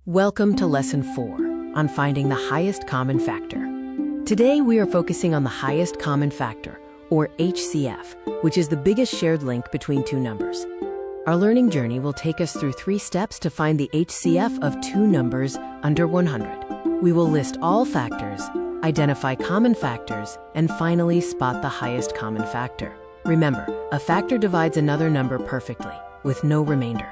Welcome to Lesson 4 on finding the highest common factor. Today we are focusing on the highest common factor, or HCF, which is the biggest shared link between two numbers. Our learning journey will take us through 3 steps to find the HCF of two numbers under 100. We will list all factors, identify common factors, and finally spot the highest common factor. Remember, a factor divides another number perfectly, with no remainder.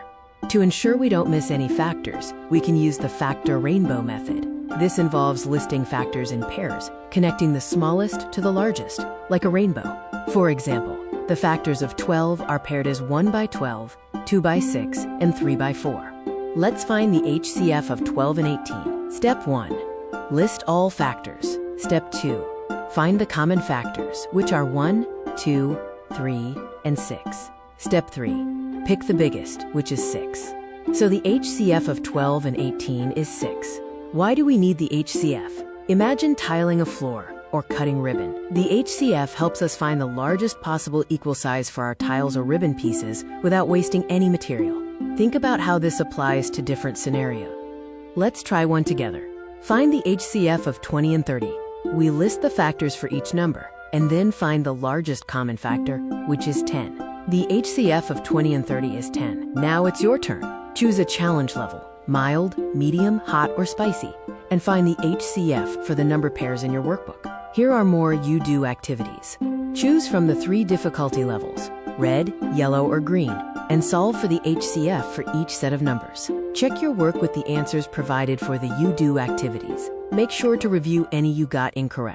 To ensure we don't miss any factors, we can use the factor rainbow method. This involves listing factors in pairs, connecting the smallest to the largest, like a rainbow. For example, the factors of 12 are paired as 1 by 12, 2 by 6, and 3 by 4. Let's find the HCF of 12 and 18. Step 1. List all factors. Step 2. Find the common factors, which are 1, 2, 3, and 6. Step 3. Pick the biggest, which is 6. So the HCF of 12 and 18 is 6. Why do we need the HCF? Imagine tiling a floor or cutting ribbon. The HCF helps us find the largest possible equal size for our tiles or ribbon pieces without wasting any material. Think about how this applies to different scenarios. Let's try one together. Find the HCF of 20 and 30. We list the factors for each number and then find the largest common factor, which is 10. The HCF of 20 and 30 is 10. Now it's your turn. Choose a challenge level, mild, medium, hot, or spicy, and find the HCF for the number pairs in your workbook. Here are more you-do activities. Choose from the 3 difficulty levels, red, yellow, or green, and solve for the HCF for each set of numbers. Check your work with the answers provided for the you-do activities. Make sure to review any you got incorrect.